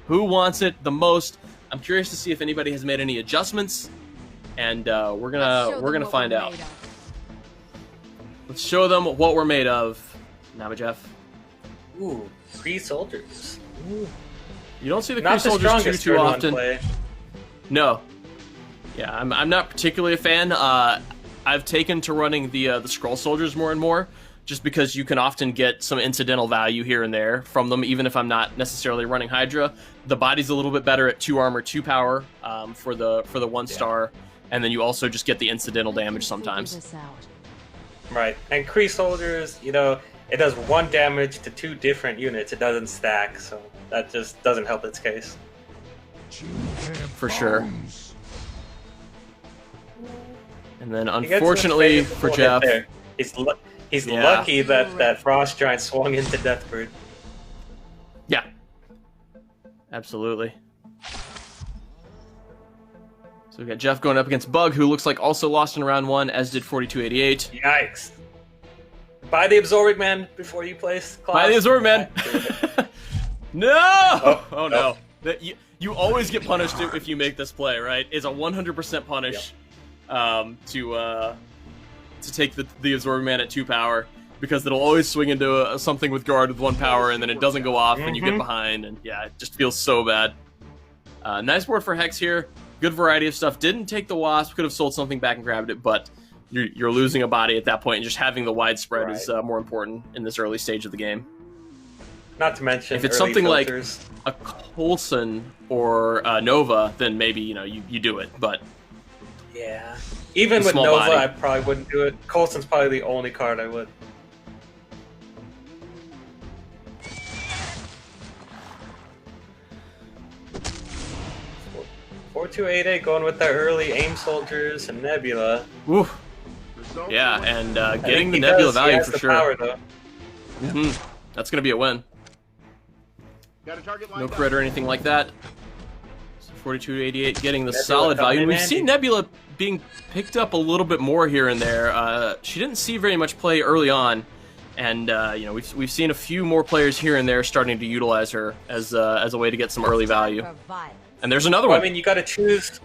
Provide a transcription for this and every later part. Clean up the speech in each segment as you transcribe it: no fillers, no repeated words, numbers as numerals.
Who wants it the most? I'm curious to see if anybody has made any adjustments, and we're gonna find out. Let's show them what we're made of. Namajeff. Ooh, Kree soldiers. Ooh. You don't see the Kree soldiers too often. Play. No. Yeah, I'm not particularly a fan. I've taken to running the scroll soldiers more and more, just because you can often get some incidental value here and there from them, even if I'm not necessarily running Hydra. The body's a little bit better at 2 armor, 2 power for the 1 star, and then you also just get the incidental damage sometimes. Right, and Kree soldiers, you know, it does 1 damage to 2 different units. It doesn't stack, so that just doesn't help its case. For sure. And then, unfortunately for Jeff, he's lucky that Frost Giant swung into Deathbird. Yeah, absolutely. So we got Jeff going up against Bug, who looks like also lost in round 1, as did 4288. Yikes! Buy the Absorbing Man before you place Klaus. Buy the Absorbing Man. No! Oh no! You always get punished if you make this play, right? It's a 100% punish. Yep. To take the Absorbing Man at 2 power, because it'll always swing into something with guard with 1 power, and then it doesn't go off, and you get behind, and yeah, it just feels so bad. Nice board for Hex here. Good variety of stuff. Didn't take the Wasp. Could have sold something back and grabbed it, but you're losing a body at that point, and just having the widespread is more important in this early stage of the game. Not to mention, if it's something filters. Like a Coulson or Nova, then maybe you do it, but yeah. Even with Nova, body. I probably wouldn't do it. Coulson's probably the only card I would. Four, 4288 going with the early aim soldiers and Nebula. Ooh. Yeah, and getting the Nebula value for sure. Power, though. That's going to be a win. No crit or anything like that. So 4288 getting the solid value. We've seen Nebula being picked up a little bit more here and there. She didn't see very much play early on, and we've seen a few more players here and there starting to utilize her as a way to get some early value. And there's another one. I mean, you got to choose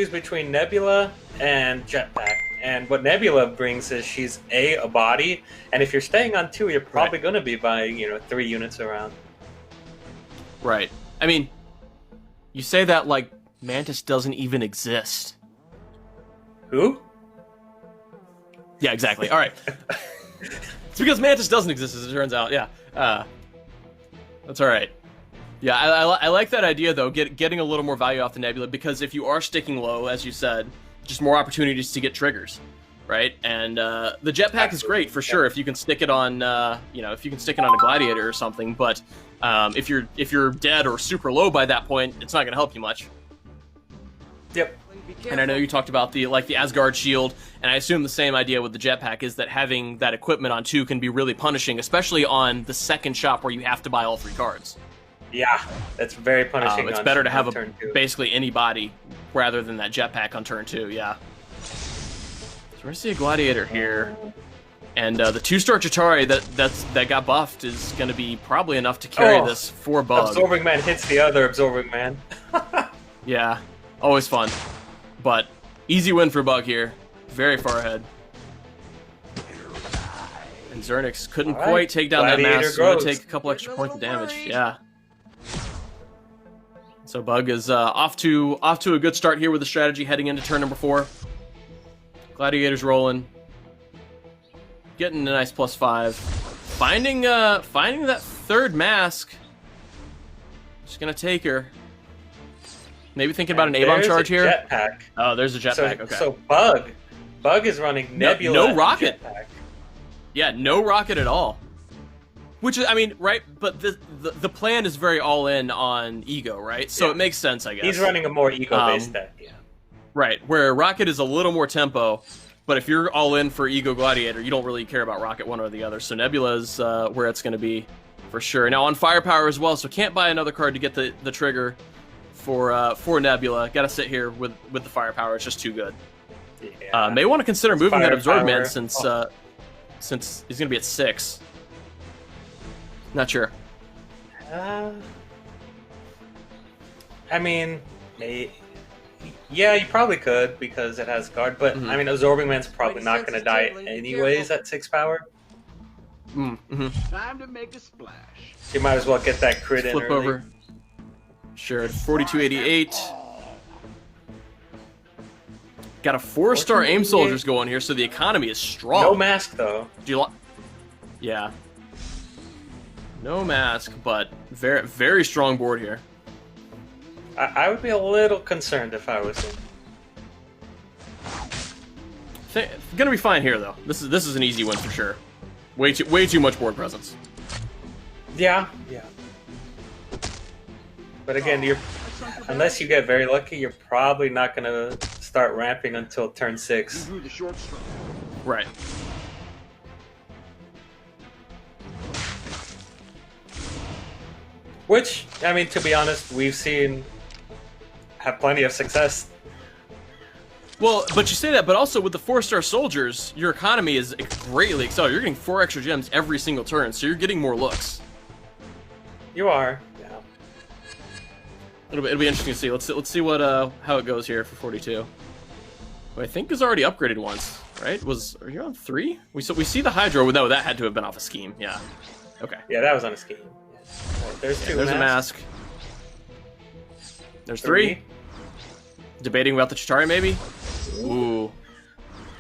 between Nebula and Jetpack. And what Nebula brings is she's a body, and if you're staying on 2, you're probably going to be buying 3 units around. Right. I mean, you say that like Mantis doesn't even exist. Who? Yeah, exactly. All right. It's because Mantis doesn't exist, as it turns out. Yeah. That's all right. Yeah, I like that idea, though, getting a little more value off the Nebula, because if you are sticking low, as you said, just more opportunities to get triggers, right? And the Jetpack is great for sure if you can stick it on, if you can stick it on a Gladiator or something. But if you're dead or super low by that point, it's not going to help you much. Yep. And I know you talked about the Asgard shield, and I assume the same idea with the Jetpack is that having that equipment on 2 can be really punishing, especially on the second shop where you have to buy all 3 cards. Yeah, that's very punishing. It's better to have basically any body rather than that Jetpack on turn 2. Yeah. So we're gonna see a Gladiator here, and the 2-star Chitauri that got buffed is gonna be probably enough to carry this for Bug. Absorbing Man hits the other Absorbing Man. Yeah, always fun, but easy win for Bug here. Very far ahead. And Zernix couldn't quite take down that mask, so gonna take a couple extra points of damage. Yeah. So Bug is off to a good start here with the strategy heading into turn number 4. Gladiator's rolling, getting a nice +5, finding that 3rd mask. Just gonna take her. Maybe thinking about an A-bomb charge here. Jetpack. Oh, there's a Jetpack. Okay. So Bug is running Nebula. No rocket. Jetpack. Yeah, no rocket at all. Which is, I mean, right, but the plan is very all-in on Ego, right? So it makes sense, I guess. He's running a more Ego-based deck, yeah. Right, where Rocket is a little more tempo, but if you're all-in for Ego Gladiator, you don't really care about Rocket one or the other. So Nebula is where it's going to be, for sure. Now on Firepower as well, so can't buy another card to get the trigger for Nebula. Got to sit here with the Firepower, it's just too good. Yeah. May want to consider moving that Absorb Man since he's going to be at 6. Not sure. I mean, yeah, you probably could because it has guard, but I mean, Absorbing Man's probably not going to die anyways at 6 power. Time to make a splash. You might as well get that crit in Flip early. over. Sure, 4288. Got a 4-star aim soldiers going here, so the economy is strong. No mask though. Do you like? Yeah. No mask, but very, very strong board here. I would be a little concerned if I was him. Gonna be fine here though. This is an easy win for sure. Way too much board presence. Yeah. But again, unless you get very lucky, you're probably not gonna start ramping until turn 6. Right. Which, I mean, to be honest, we've seen have plenty of success. Well, but you say that, but also with the 4-star soldiers, your economy is greatly accelerated. You're getting 4 extra gems every single turn, so you're getting more looks. You are, yeah. It'll be interesting to see. Let's see what how it goes here for 42. Who I think is already upgraded once, right? Are you on 3? We see the Hydro. No, that had to have been off a scheme. Yeah. Okay. Yeah, that was on a scheme. Right, there's 2. There's a mask. There's 3. Debating about the Chitauri, maybe? Ooh.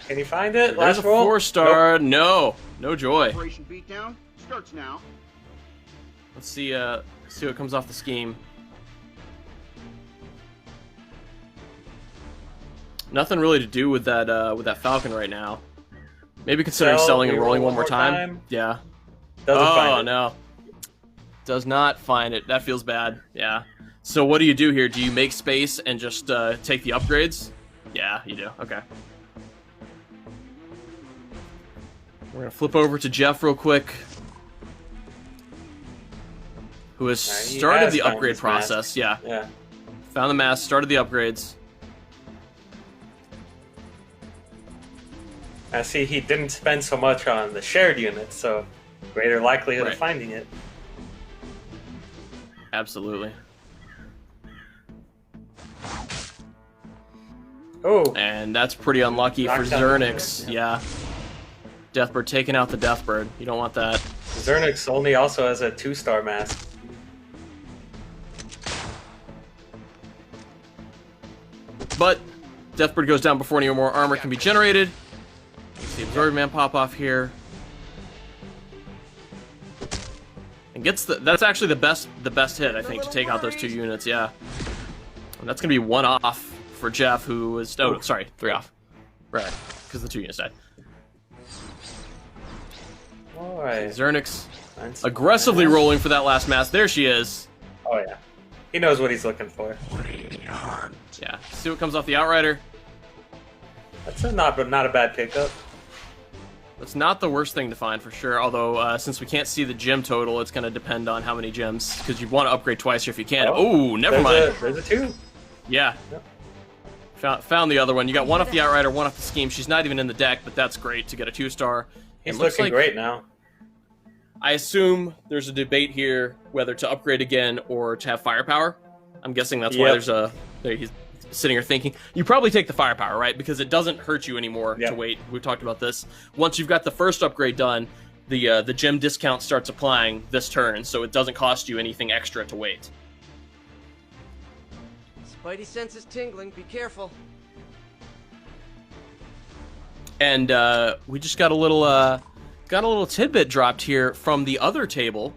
Can you find it? There's Last a roll? 4-star. Nope. No joy. Operation Beatdown starts now. Let's see what comes off the scheme. Nothing really to do with that Falcon right now. Maybe considering selling and rolling one more time. Yeah. Doesn't find it. No. Does not find it. That feels bad. Yeah. So what do you do here? Do you make space and just take the upgrades? Yeah, you do. Okay. We're gonna flip over to Jeff real quick, who has started the upgrade process. Yeah. Found the mask, started the upgrades. I see he didn't spend so much on the shared unit, so greater likelihood of finding it. Absolutely. Oh. And that's pretty unlucky for Zernix. Yeah. Deathbird taking out the Deathbird. You don't want that. Zernix only also has a 2-star mask. But Deathbird goes down before any more armor can be generated. The Absorbing Man pop off here. And gets that's actually the best hit, I think, to take out those 2 units, yeah. And that's gonna be 1 off for Jeff, who is 3 off. Right, because the 2 units died. Alright. Zernix aggressively rolling for that last mask. There she is. Oh yeah. He knows what he's looking for. Yeah. See what comes off the Outrider. That's not a bad pickup. That's not the worst thing to find for sure, although since we can't see the gem total, it's going to depend on how many gems, because you want to upgrade twice here if you can. Oh, never mind. There's a 2. Yeah. Yep. Found the other one. You got 1 off the Outrider, 1 off the scheme. She's not even in the deck, but that's great to get a 2-star. He's looking great now. I assume there's a debate here whether to upgrade again or to have firepower. I'm guessing that's why he's sitting here thinking. You probably take the firepower, right? Because it doesn't hurt you anymore to wait. We've talked about this. Once you've got the first upgrade done, the gem discount starts applying this turn, so it doesn't cost you anything extra to wait. Spidey sense is tingling. Be careful. And we just got a little tidbit dropped here from the other table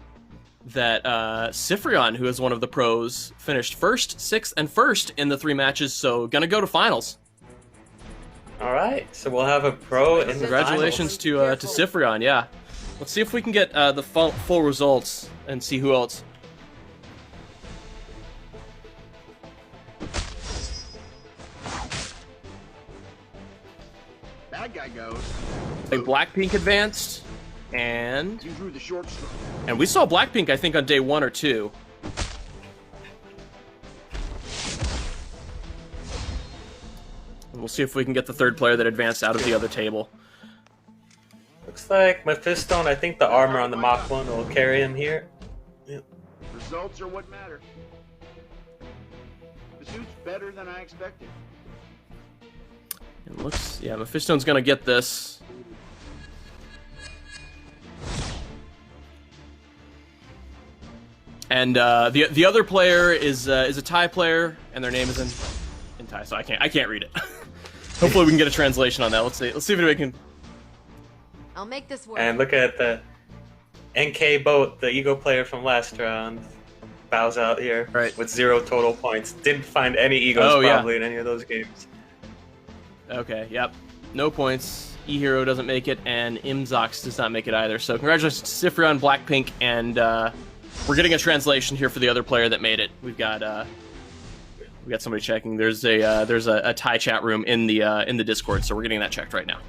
that Sifrion, who is one of the pros, finished 1st, 6th, and 1st in the 3 matches, so gonna go to finals. All right, so we'll have a pro in the Congratulations to Sifrion, yeah. Let's see if we can get the full results and see who else. Bad guy goes. Blackpink advanced, and You drew the short straw. we saw Blackpink, I think, on day 1 or 2. And we'll see if we can get the 3rd player that advanced out of the other table. Looks like Mephisto, and I think the armor on the Mach 1 will carry him here. Yep. Results are what matter. suits better than I expected. It looks, yeah, Mephisto's gonna get this. And the other player is a Thai player, and their name is in Thai, so I can't read it. Hopefully we can get a translation on that. Let's see if anybody can. I'll make this work. And look at the NK Boat, the Ego player from last round, bows out here with 0 total points. Didn't find any Egos probably in any of those games. Okay, yep. No points. E-Hero doesn't make it, and Imzox does not make it either. So congratulations to Sifrion, Blackpink, and we're getting a translation here for the other player that made it. We've got somebody checking. There's a Thai chat room in the Discord, so we're getting that checked right now.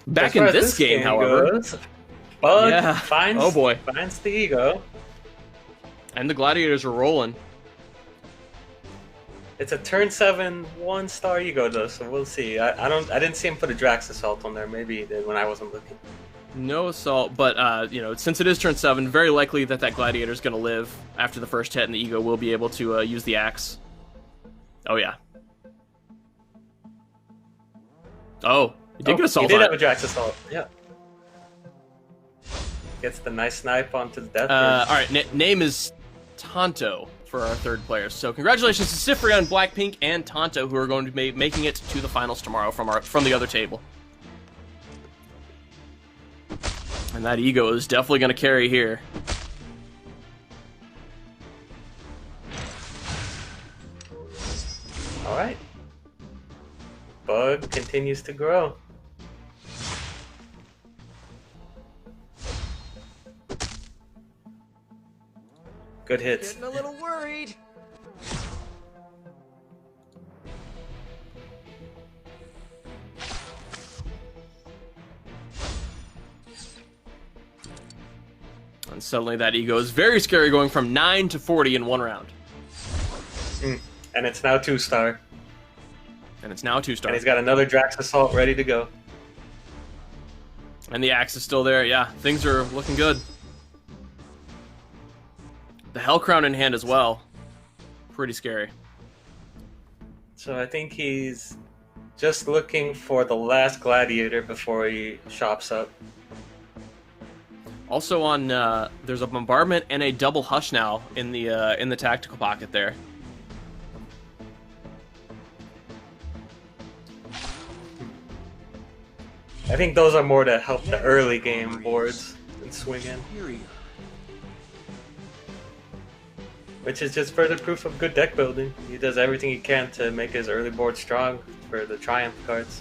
Back in this game, however, Bug finds finds the Ego, and the gladiators are rolling. It's a turn 7 1-star Ego though, so we'll see. I didn't see him put a Drax Assault on there. Maybe he did when I wasn't looking. No assault, but since it is turn 7, very likely that gladiator is going to live after the first hit, and the Ego will be able to use the axe. Oh yeah. Oh, he did get assault. He did have a Drax Assault. Yeah. Gets the nice snipe onto the death. All right, name is Tonto for our third player. So congratulations to Sifrion, Blackpink, and Tonto, who are going to be making it to the finals tomorrow from the other table. And that Ego is definitely going to carry here. All right. Bug continues to grow. Good hits. Getting a little worried. And suddenly that Ego is very scary, going from 9 to 40 in one round. And it's now 2-star. And it's now 2-star. And he's got another Drax Assault ready to go. And the axe is still there. Yeah, things are looking good. The Hell Crown in hand as well. Pretty scary. So I think he's just looking for the last gladiator before he shops up. Also on, there's a bombardment and a double hush now in the tactical pocket there. I think those are more to help the early game boards and swing in. Which is just further proof of good deck building. He does everything he can to make his early board strong for the Triumph cards.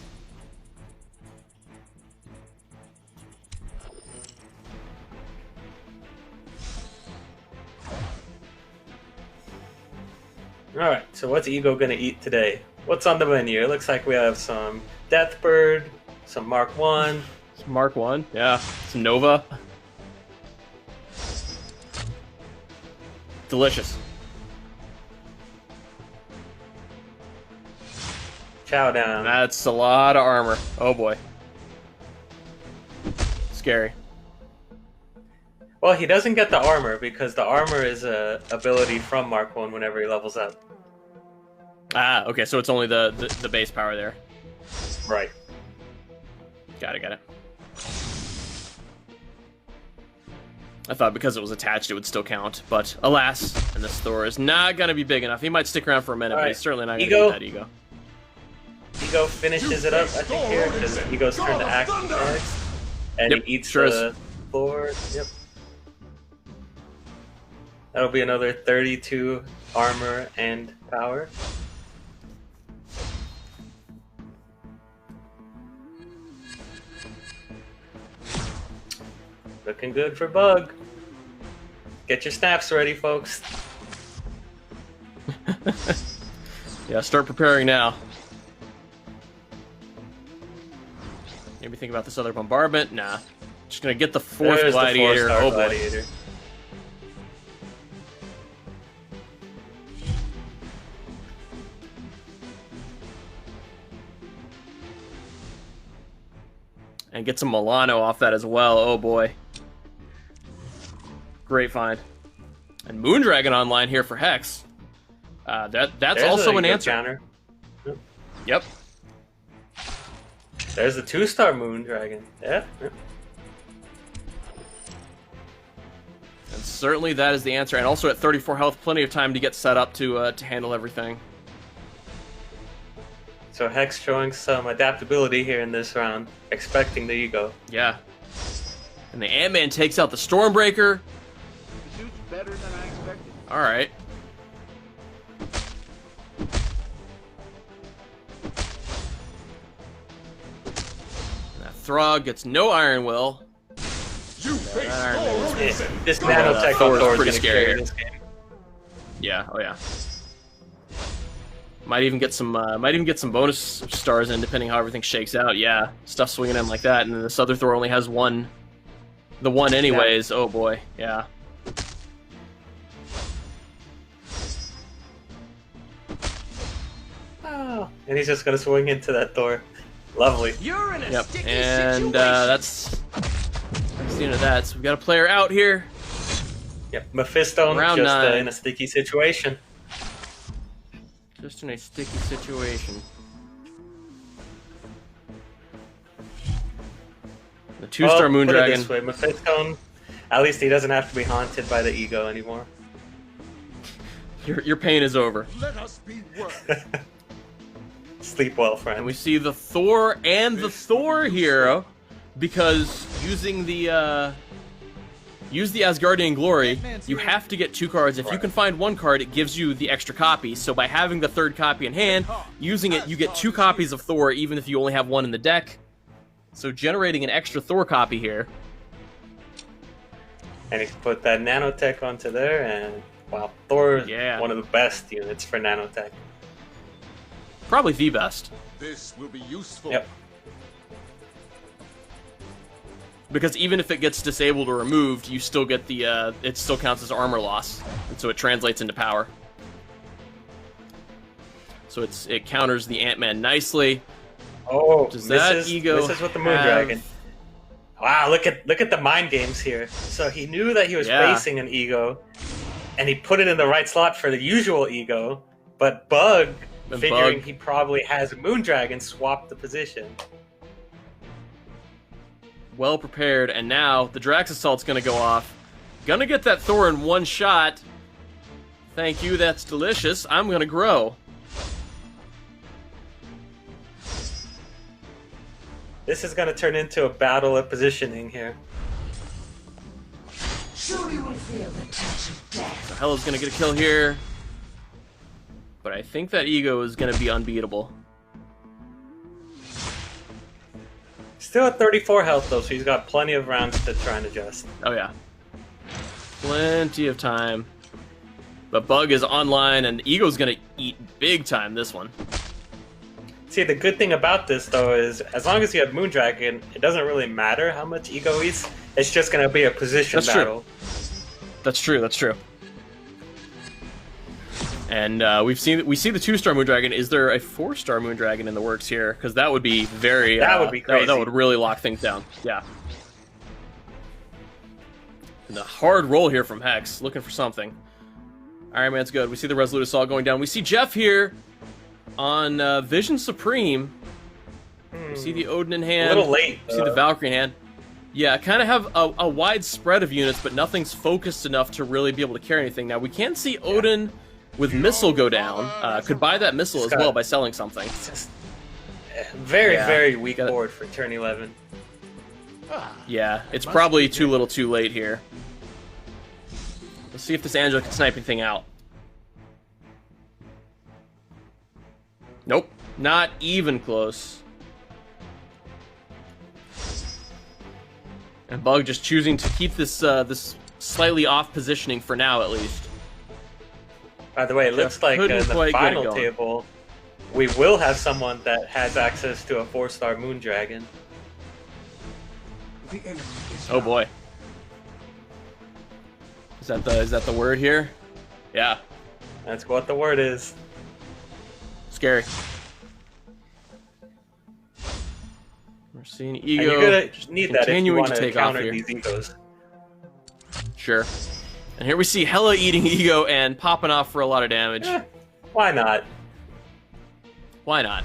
Alright, so what's Ego gonna eat today? What's on the menu? It looks like we have some Deathbird, some Mark 1. Some Mark 1, yeah. Some Nova. Delicious. Chow down. That's a lot of armor. Oh boy. Scary. Well, he doesn't get the armor because the armor is a ability from Mark 1 whenever he levels up. Ah, okay, so it's only the base power there. Right. Got it. I thought because it was attached it would still count, but alas, and this Thor is not going to be big enough. He might stick around for a minute, but he's certainly not going to get that Ego. Ego finishes it up, I think, here, because Ego's turn to act next. And he eats the floor. Yep. That'll be another 32 armor and power. Looking good for Bug. Get your snaps ready, folks. Yeah, start preparing now. Maybe think about this other bombardment. Nah. Just gonna get the fourth gladiator. The 4-star gladiator. And get some Milano off that as well. Oh boy. Great find. And Moondragon online here for Hex. That's There's also an ego answer. counter. Yep. There's the 2-star Moondragon. Yeah. And certainly that is the answer. And also at 34 health, plenty of time to get set up to handle everything. So Hex showing some adaptability here in this round, expecting the ego. Yeah. And the Ant-Man takes out the Stormbreaker. The suit's better than I expected. All right. That Throg gets no Iron Will. This nanotech Thor on is Thor is pretty going to scary carry here. this game. Yeah. Oh yeah. Might even get some bonus stars in depending how everything shakes out. Yeah, stuff swinging in like that, and then this other Thor only has one. The one anyways. Oh boy. Yeah. Oh, and he's just going to swing into that Thor. Lovely. You're in a Yep. sticky And situation. that's the end of that. So we've got a player out here. Yep, Mephisto Round just 9. in a sticky situation. Just in a sticky situation. The 2-star Well, put it Moondragon. this way, Mephisto, at least he doesn't have to be haunted by the ego anymore. Your pain is over. Let us be one. Sleep well, And friend. we see the Thor and the Thor hero, because using the use the Asgardian glory, you have to get 2 cards. If you can find 1 card, it gives you the extra copy. So by having the 3rd copy in hand, using it, you get 2 copies of Thor, even if you only have 1 in the deck. So generating an extra Thor copy here. And he can put that nanotech onto there, and wow, Thor is Yeah. one of the best units for nanotech. Probably the best. This will be useful. Yep. Because even if it gets disabled or removed, you still get the, it still counts as armor loss. And so it translates into power. So it counters the Ant-Man nicely. Oh, Does this that is ego this is with the have- Moondragon. Wow, look at the mind games here. So he knew that he was Yeah. facing an ego, and he put it in the right slot for the usual ego. But Bug, And figuring Bug- he probably has a Moondragon, swapped the position. Well prepared, and now the Drax Assault's gonna go off. Gonna get that Thor in 1 shot. Thank you, that's delicious. I'm gonna grow. This is going to turn into a battle of positioning here. Sure you will feel the touch of death. So Hella's gonna get a kill here. But I think that ego is gonna be unbeatable. Still at 34 health though, so he's got plenty of rounds to try and adjust. Oh yeah. Plenty of time. But Bug is online, and Ego's gonna eat big time this one. See, the good thing about this though is, as long as you have Moondragon, it doesn't really matter how much Ego eats. It's just going to be a position That's true. battle. That's true, that's true. And we see the 2-star Moondragon. Is there a 4-star Moondragon in the works here? Because that would be very... That would be crazy. That would really lock things down. Yeah. And a hard roll here from Hex, looking for something. Iron Man's good. We see the Resolute Assault going down. We see Jeff here on Vision Supreme. We see the Odin in hand. A little late. We see the Valkyrie in hand. Yeah, kind of have a wide spread of units, but nothing's focused enough to really be able to carry anything. Now, we can see Odin with Missile go down. Could buy that Missile as well by selling something. Just very, Yeah. very weak Got it. board for turn 11. Yeah, it's probably too little too late here. Let's see if this Angela can snipe anything out. Nope, not even close. And Bug just choosing to keep this this slightly off positioning for now, at least. By the way, it looks like in couldn't the quite get it final going. table, we will have someone that has access to a 4-star Moondragon. The enemy is Oh boy. Is that the word here? Yeah, That's what the word is. scary. We're seeing And Ego you're gonna just need that if you continuing want to to take off counter here. these egos. Sure. And here we see Hela eating Ego and popping off for a lot of damage. Why not? Why not?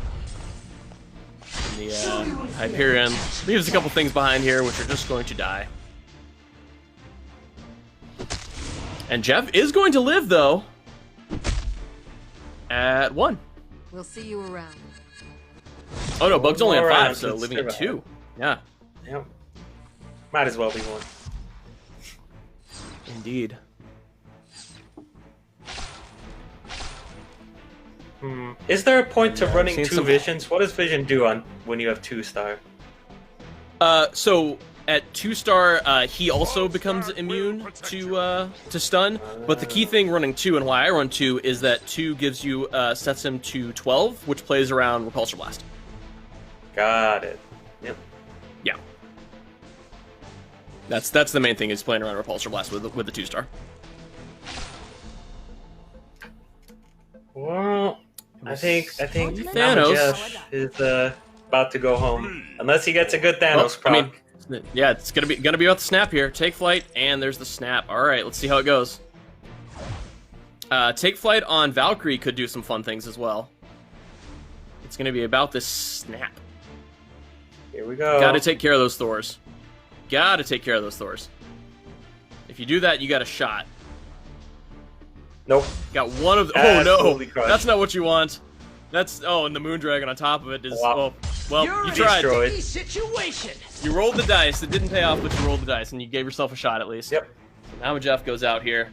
And the Hyperion leaves a couple things behind here, which are just going to die. And Jeff is going to live, though, at 1. We'll see you around. Oh no, Bug's only on 5, Around, so it's living at 2. Yeah, Yep. Might as well be 1. indeed. Is there a point to running seen 2 some- visions? What does vision do on when you have 2-star? So at 2-star, he also becomes immune to stun. But the key thing running 2 and why I run 2 is that 2 gives you sets him to 12, which plays around Repulsor Blast. Got it. Yep. Yeah, that's the main thing is playing around Repulsor Blast with the 2-star. Well, I think Thanos. Mama Jeff is about to go home, unless he gets a good Thanos proc. Yeah, it's gonna be about the snap here. Take flight, and there's the snap. All right, let's see how it goes. Take flight on Valkyrie could do some fun things as well. It's gonna be about this snap. Here we go. Gotta take care of those Thors. Gotta take care of those Thors. If you do that, you got a shot. Nope. Got one of the, oh no, Absolutely crushed. that's not what you want. That's and the Moondragon on top of it is Wow. well You're you in tried. Destroyed. a situation. You rolled the dice. It didn't pay off, but you rolled the dice and you gave yourself a shot at least. Yep. So now Jeff goes out here.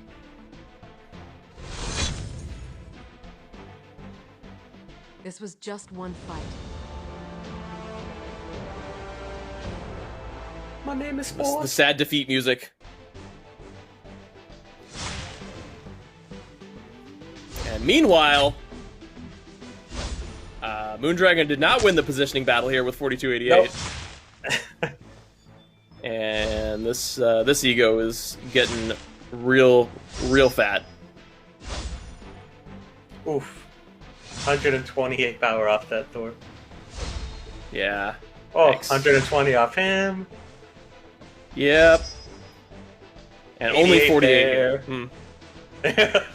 This was just one fight. My name is The sad defeat music. And meanwhile, Moondragon did not win the positioning battle here with 4288. Nope. And this ego is getting real fat. Oof. 128 power off that Thor. Yeah. Oh, Yikes. 120 off him. Yep. And only 88 48 there. here.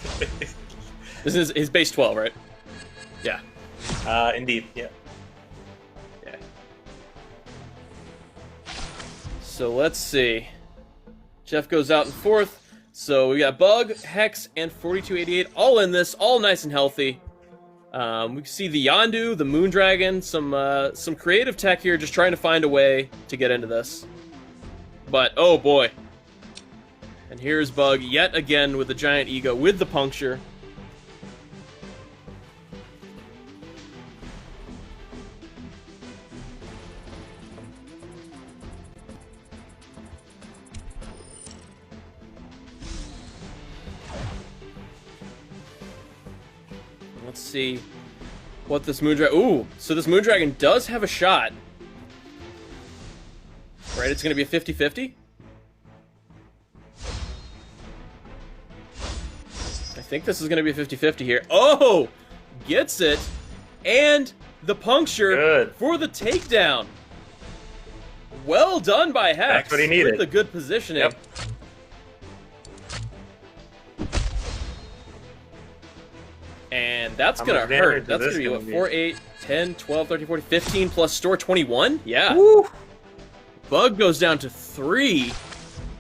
This is his base 12, right? Yeah. Indeed, yeah. Yeah. So let's see. Jeff goes out in 4th. So we got Bug, Hex, and 4288 all in this, all nice and healthy. We can see the Yondu, the Moondragon, some creative tech here, just trying to find a way to get into this. But oh boy. And here's Bug yet again with the giant ego with the puncture. Let's see what this Moondragon... Ooh, so this Moondragon does have a shot. Right, it's going to be a 50-50? I think this is going to be a 50-50 here. Oh! Gets it. And the puncture Good. for the takedown. Well done by Hex. That's what he needed. With the good positioning. Yep. And that's How going much to damage hurt. is That's this going to be, what, gonna be? 4, 8, 10, 12, 13, 14, 15 plus store 21? Yeah. Woo! Bug goes down to 3.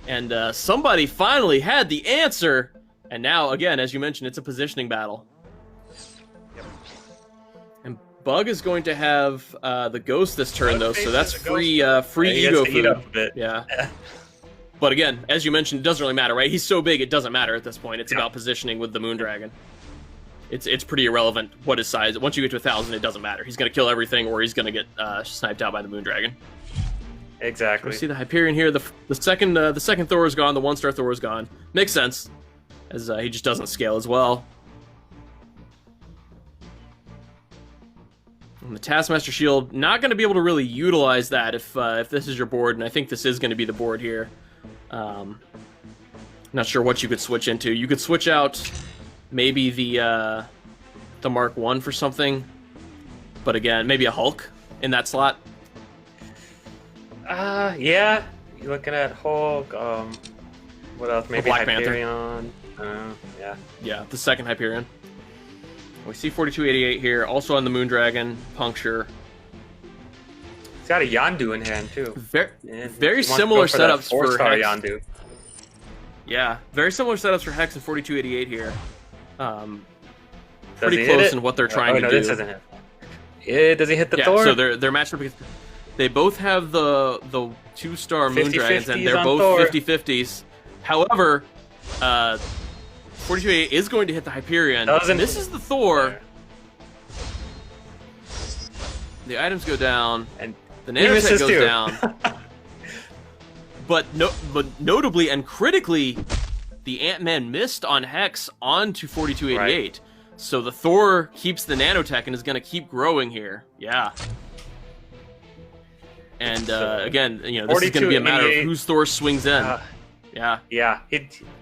And somebody finally had the answer. And now, again, as you mentioned, it's a positioning battle. And Bug is going to have the Ghost this turn, though, so that's free free he ego gets to eat food. up a bit. Yeah. But again, as you mentioned, it doesn't really matter, right? He's so big, it doesn't matter at this point. It's about positioning with the Moondragon. It's pretty irrelevant what his size. Once you get to 1,000, it doesn't matter. He's going to kill everything, or he's going to get sniped out by the Moondragon. Exactly. We see the Hyperion here. The second Thor is gone. The 1-star Thor is gone. Makes sense, as he just doesn't scale as well. And the Taskmaster Shield, not going to be able to really utilize that if this is your board, and I think this is going to be the board here. Not sure what you could switch into. You could switch out maybe the Mark 1 for something, but again, maybe a Hulk in that slot. Yeah. You're looking at Hulk. What else? Maybe Black Panther. Hyperion. Yeah. Yeah, the second Hyperion. We see 4288 here, also on the Moondragon, Puncture. He's got a Yondu in hand too. Very And very he wants to similar go for that setups for 4-star Hex. Yondu. Yeah, very similar setups for Hex and 4288 here. Does Pretty he hit close it? in what they're trying to no, do. This doesn't hit. Yeah, does he hit the Yeah, Thor? so they're matched up because they both have the 2-star 50-50s Moondragons, and they're on both Thor. 50-50s. However, 4288 is going to hit the Hyperion. Doesn't- This is the Thor. The items go down, And the he nanotech misses goes too. down. But notably and critically, the Ant-Man missed on Hex onto 4288. So the Thor keeps the nanotech and is going to keep growing here. Yeah. And again, you know, this is going to be a matter of 4288. whose Thor swings in. Yeah. Yeah.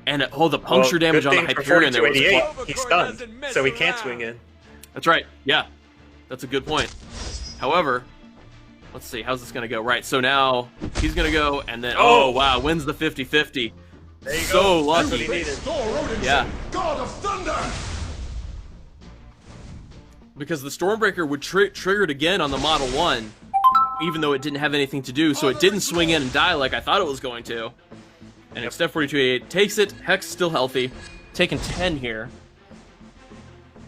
And the puncture damage on the Hyperion there was 4288. He's stunned, so he can't swing in. That's right. Yeah. That's a good point. However, let's see. How's this going to go? Right. So now he's going to go and then, oh, wow, wins the 50-50. There you So go. lucky. That's what he needed. Thor Odinson, Yeah. God of Thunder! Because the Stormbreaker would trigger it again on the Model 1, even though it didn't have anything to do, so it didn't swing in and die like I thought it was going to. And instead 4288 takes it, Hex still healthy, taking 10 here.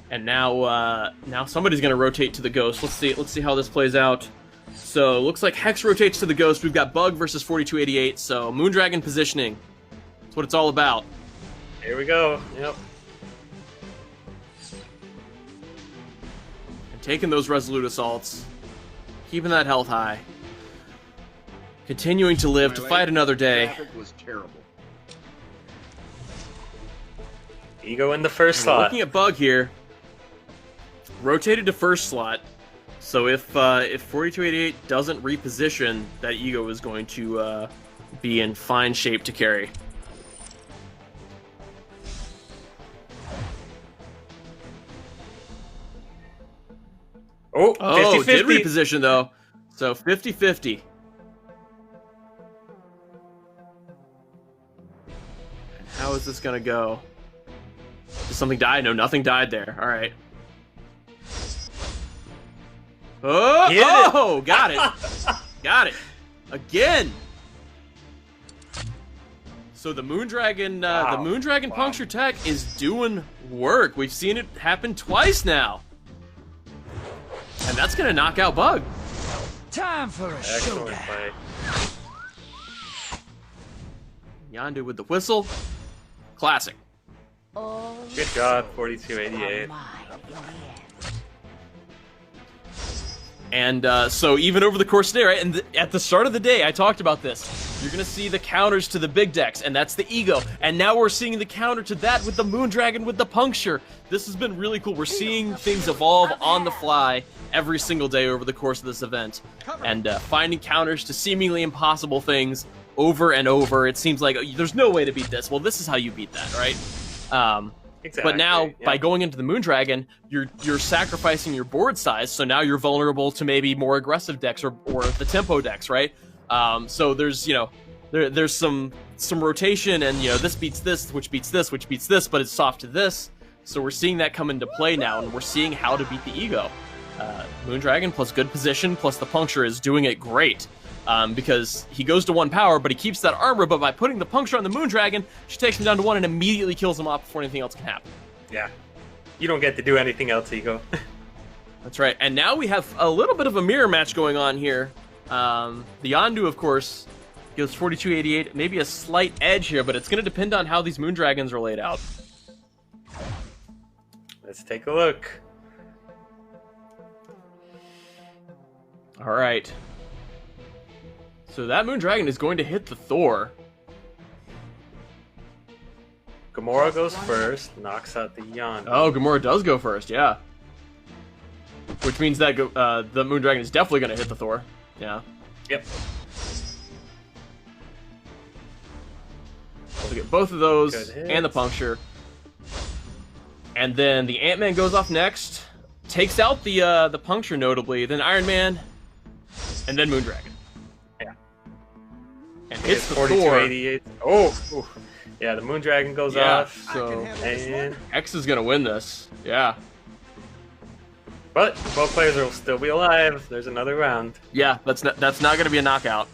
And now somebody's gonna rotate to the Ghost. Let's see how this plays out. So looks like Hex rotates to the Ghost. We've got Bug versus 4288, so Moondragon positioning. That's what it's all about. Here we go. Yep. And taking those resolute assaults, keeping that health high. Continuing to live to fight another day. Traffic was terrible. Ego in the first And we're slot. looking at Bug here. Rotated to first slot. So if 4288 doesn't reposition, that Ego is going to be in fine shape to carry. Oh, 50-50. Oh, did reposition though. So 50-50. And how is this gonna go? Did something die? No, nothing died there. All right. Oh, Hit it. oh, got it. Got it. Again. So the Moondragon, Wow. the Moondragon puncture tech is doing work. We've seen it happen twice now. And that's gonna knock out Bug. Time for a Excellent showdown. play. Yondu with the whistle. Classic. Good job, 4288. And so even over the course of the day, right? And at the start of the day, I talked about this. You're gonna see the counters to the big decks, and that's the Ego. And now we're seeing the counter to that with the Moondragon with the puncture. This has been really cool. We're seeing things evolve on the fly every single day over the course of this event, and finding counters to seemingly impossible things over and over. It seems like there's no way to beat this. Well, this is how you beat that, right? Exactly. But now, yeah. by going into the Moondragon, you're sacrificing your board size, so now you're vulnerable to maybe more aggressive decks or the tempo decks, right? So there's there's some rotation, and this beats this, which beats this, which beats this, but it's soft to this. So we're seeing that come into play now, and we're seeing how to beat the Ego. Moondragon plus good position plus the puncture is doing it great. Because he goes to 1 power, but he keeps that armor, but by putting the puncture on the Moondragon, she takes him down to 1 and immediately kills him off before anything else can happen. Yeah. You don't get to do anything else, Ego. That's right. And now we have a little bit of a mirror match going on here. The Yondu, of course, gives 4288 maybe a slight edge here, but it's going to depend on how these Moondragons are laid out. Let's take a look. All right. So that Moondragon is going to hit the Thor. Gamora goes first, knocks out the Yondu. Oh, Gamora does go first, yeah. Which means that the Moondragon is definitely going to hit the Thor. Yeah. Yep. So get both of those Good hits. and the puncture. And then the Ant-Man goes off next, takes out the puncture notably, then Iron Man, and then Moondragon. Yeah. And hits the Thor. 4288. Oh, ooh. Yeah, the Moon Dragon goes Yeah, off. so And X is gonna win this. Yeah. but both players will still be alive. There's another round. Yeah, that's not gonna be a knockout.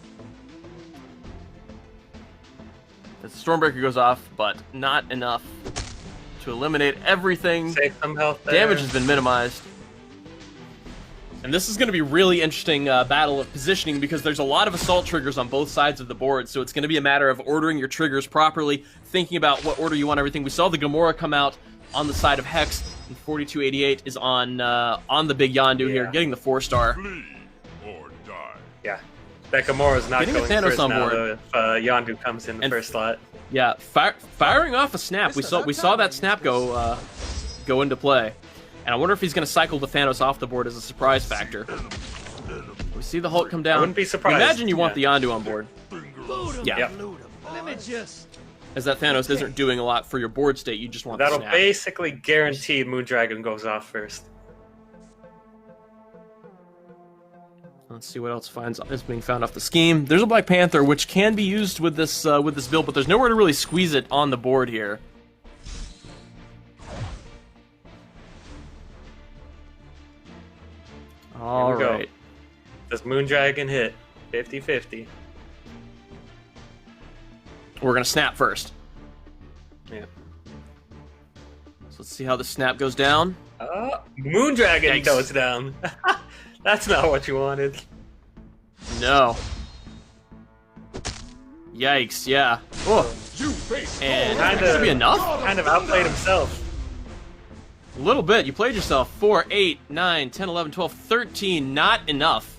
The Stormbreaker goes off, but not enough to eliminate everything. Save some health there. Damage has been minimized. And this is going to be really interesting battle of positioning because there's a lot of assault triggers on both sides of the board, so it's going to be a matter of ordering your triggers properly, thinking about what order you want everything. We saw the Gamora come out on the side of Hex, and 4288 is on the big Yondu here, getting the 4-star. Flee or die. Yeah. That Gamora's not Getting going the Thanos first on now, board. though, if Yondu comes in the first slot. Yeah, firing off a snap. We saw that snap go into play. And I wonder if he's going to cycle the Thanos off the board as a surprise factor. We see the Hulk come down. I wouldn't be surprised. Imagine you want the Yondu on board. Yeah. Yep. Let me just... As that Thanos isn't doing a lot for your board state, you just want That'll the snap. basically guarantee Moon Dragon goes off first. Let's see what else is being found off the scheme. There's a Black Panther, which can be used with this build, but there's nowhere to really squeeze it on the board here. All go. right. Does Moon Dragon hit? 50-50. We're going to snap first. Yeah. So let's see how the snap goes down. Moon Dragon Yikes. goes down. That's not what you wanted. No. Yikes, yeah. Oh, You face and Kinda- that should be enough? Kind of outplayed himself. A little bit. You played yourself. 4, 8, 9, 10, 11, 12, 13. Not enough.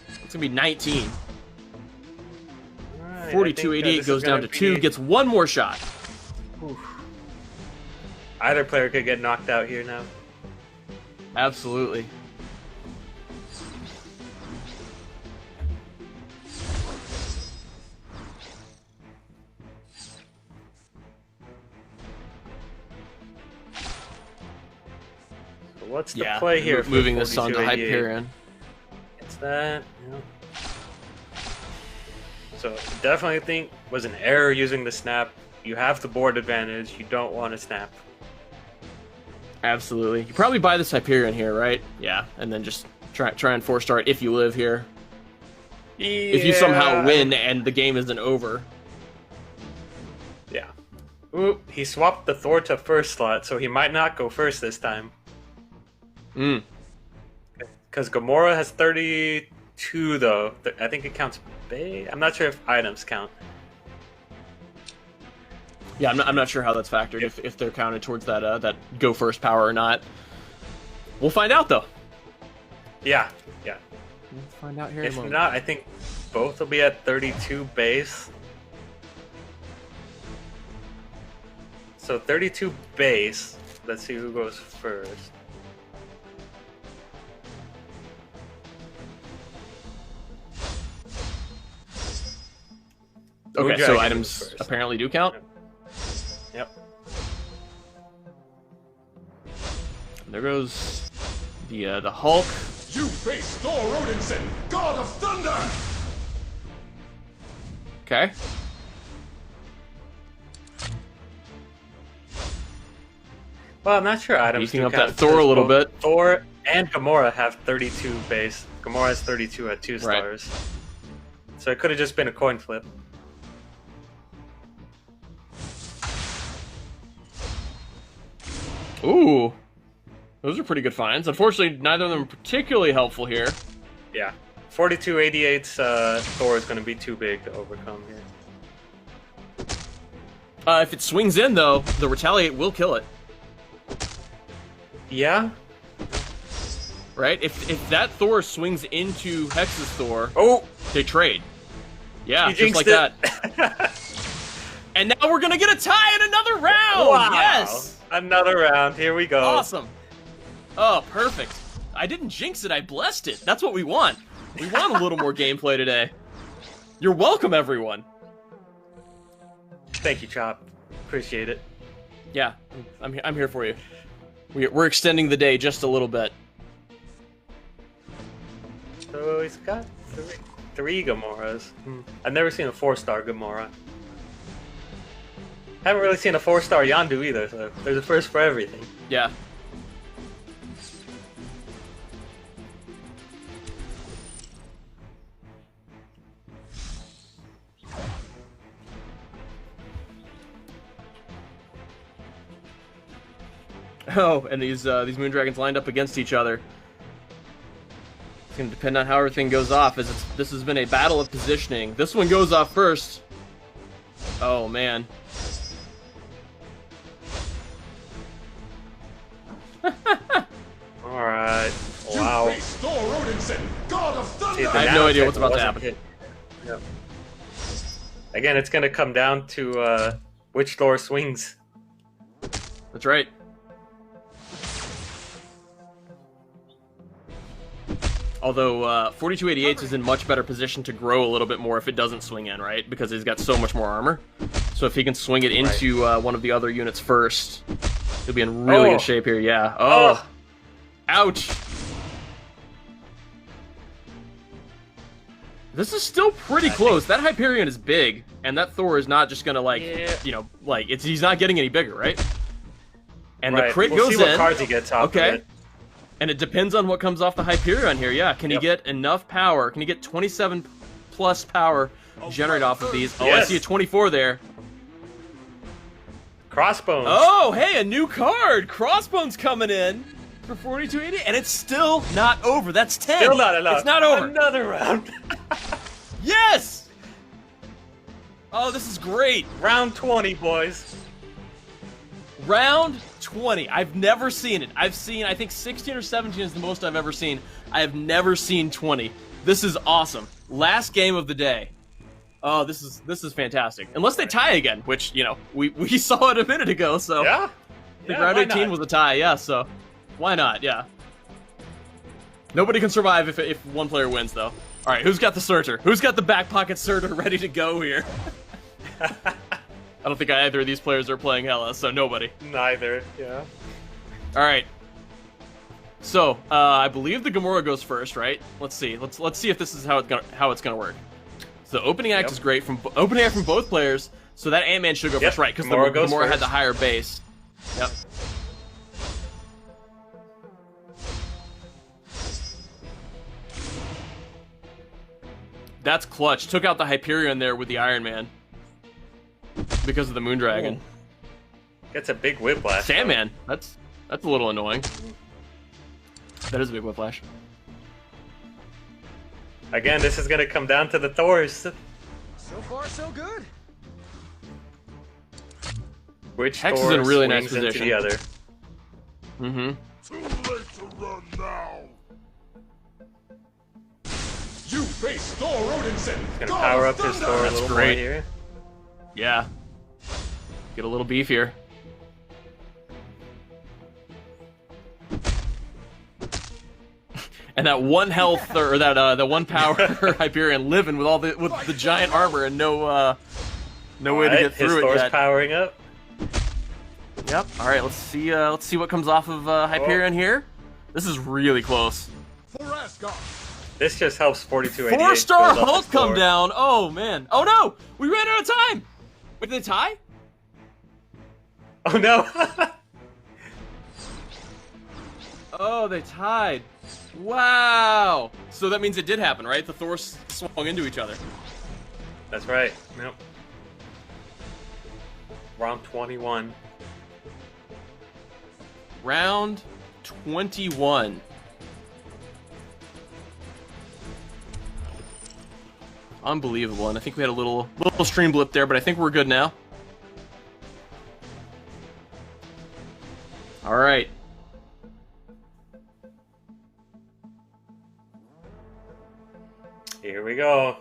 It's going to be 19. Alright, I 42-88 think, goes down to 2. Gets one more shot. Either player could get knocked out here now. Absolutely. So what's the play here? for Moving this on to 42-88? Hyperion. It's that. Yeah. So definitely think was an error using the snap. You have the board advantage. You don't want to snap. Absolutely. You probably buy this Hyperion here, right? Yeah, and then just try and 4-star it if you live here. If you somehow win and the game isn't over. Yeah. Ooh, he swapped the Thor to first slot, so he might not go first this time. Mm. Because Gamora has 32, though. I think it counts base. I'm not sure if items count. Yeah, I'm not sure how that's factored, if they're counted towards that that go first power or not. We'll find out, though. Yeah, yeah. We'll find out here in a If moment. not, I think both will be at 32 base. So 32 base. Let's see who goes first. Moon Okay, so Dragon items goes first. apparently do count. Yep. There goes the Hulk. You face Thor Odinson, God of Thunder! Okay. Well, I'm not sure items Beefing do up count, that Thor a because little both bit. Thor and Gamora have 32 base. Gamora has 32 at 2 Right. stars. So it could have just been a coin flip. Ooh. Those are pretty good finds. Unfortunately, neither of them are particularly helpful here. Yeah. 4288's Thor is going to be too big to overcome here. If it swings in, though, the Retaliate will kill it. Yeah? Right? If that Thor swings into Hex's Thor, Oh! they trade. Yeah, You just jinxed like it. that. And now we're gonna get a tie in another round! Wow. Yes! Another round. Here we go. Awesome. Oh, perfect. I didn't jinx it, I blessed it. That's what we want. We want a little more gameplay today. You're welcome, everyone. Thank you, Chop. Appreciate it. Yeah, I'm here for you. We're extending the day just a little bit. So he's got three Gamoras. I've never seen a 4-star Gamora. Haven't really seen a 4-star Yondu either, so there's a first for everything. Yeah. Oh, and these moon dragons lined up against each other. It's gonna depend on how everything goes off, as this has been a battle of positioning. This one goes off first. Oh man. Alright. Wow. You face Thor Odinson, God of Thunder! I have no idea what's about to happen. Yep. Again, it's gonna come down to which Thor swings. That's right. Although 4288 is in much better position to grow a little bit more if it doesn't swing in, right? Because he's got so much more armor. So if he can swing it into one of the other units first, he'll be in really good shape here. Yeah. Oh. Ouch. This is still pretty close. That Hyperion is big, and that Thor is not just gonna he's not getting any bigger, right? And the crit goes see what in. cards he gets off of it. And it depends on what comes off the Hyperion here. Yeah, can he get enough power? Can he get 27 plus power generated off of these? Oh, I see a 24 there. Crossbones. Oh, hey, a new card. Crossbones coming in for 4280, and it's still not over. That's 10. Still not enough. It's not over. Another round. Yes! Oh, this is great. Round 20, boys. Round 20. I've never seen it. I've seen, I think 16 or 17 is the most I've ever seen. I have never seen 20. This is awesome. Last game of the day. Oh, this is fantastic. Unless they tie again, which, you know, we saw it a minute ago, so. Yeah? I think round 18 was a tie, yeah, so. Why not, yeah. Nobody can survive if one player wins, though. Alright, who's got the Surtur? Who's got the back pocket Surtur ready to go here? I don't think either of these players are playing Hela, so nobody. Neither, yeah. Alright. So, I believe the Gamora goes first, right? Let's see. Let's see if this is how it's gonna work. So the opening act is great from opening act from both players, so that Ant-Man should go first, right? Because the Gamora had the higher base. Yep. That's clutch. Took out the Hyperion there with the Iron Man. Because of the Moon Dragon. Gets a big whiplash. Sandman. That's a little annoying. That is a big whiplash. Again, this is gonna come down to the Thors. So far, so good. Which Hex Thor is in a really swings nice into position. the other. Mm-hmm. Too late to run now. You face Thor Odinson, Gonna God power of up his Thunder! Thor a That's little more great. here. Yeah. Get a little beef here. And that one health or that one power Hyperion living with the giant armor and no way to get through his it Thor's yet. powering up. Yep. All right. Let's see what comes off of Hyperion here. This is really close. For Asgard. This just helps 4288. 4-star build up Hulk his come Thor. down. Oh man. Oh no. We ran out of time. Wait, did they tie? Oh no! Oh, they tied. Wow. So that means it did happen, right? The Thors swung into each other. That's right. Nope. Round 21. Round 21. Unbelievable. And I think we had a little stream blip there, but I think we're good now. All right. Here we go.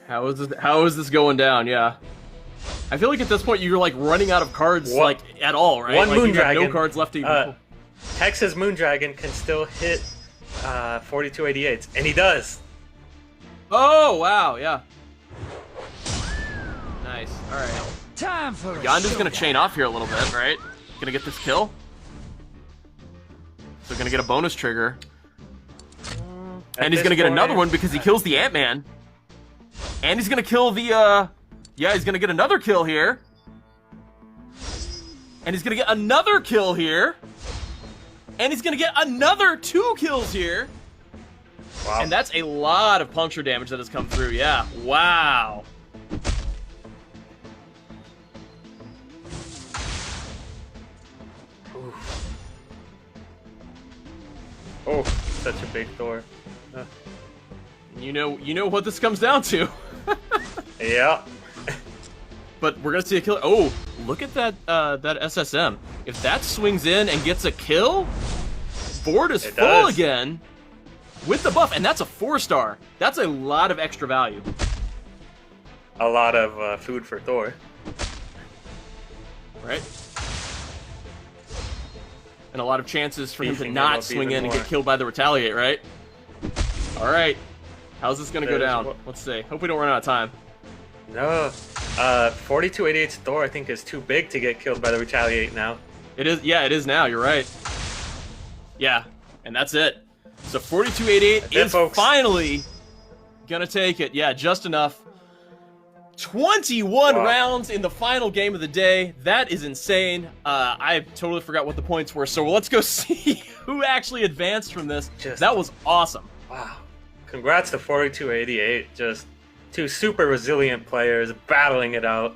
How is this going down? Yeah. I feel like at this point you're like running out of cards like at all, right? One like, Moon you have Dragon. no cards left to even. Hex's Moon Dragon can still hit 4288s, and he does. Oh wow, yeah. Nice. All right. Time for a Yondu's gonna showdown. chain off here a little bit, right? Gonna get this kill. So gonna get a bonus trigger. And he's gonna get another one because he kills the Ant-Man. And he's gonna kill the, yeah, he's gonna get another kill here. And he's gonna get another kill here. And he's gonna get another 2 kills here. Wow. And that's a lot of puncture damage that has come through, yeah. Wow. Oh, such a big Thor. You know what this comes down to. Yeah. But we're gonna see a kill. Oh, look at that that SSM. If that swings in and gets a kill, board is full does. again with the buff, and that's a 4-star. That's a lot of extra value. A lot of food for Thor. Right? And a lot of chances for him to Beefing him not up swing even in and more. get killed by the Retaliate, right? Alright. How's this gonna go There's down? what- Let's see. Hope we don't run out of time. No. 4288's Thor, I think, is too big to get killed by the Retaliate now. It is, yeah, it is now, you're right. Yeah, and that's it. So 4288 That's it, is folks. finally gonna take it. Yeah, just enough. 21 Wow. rounds in the final game of the day. That is insane. I totally forgot what the points were, so let's go see who actually advanced from this. That was awesome. Wow. Congrats to 4288. Just two super resilient players battling it out.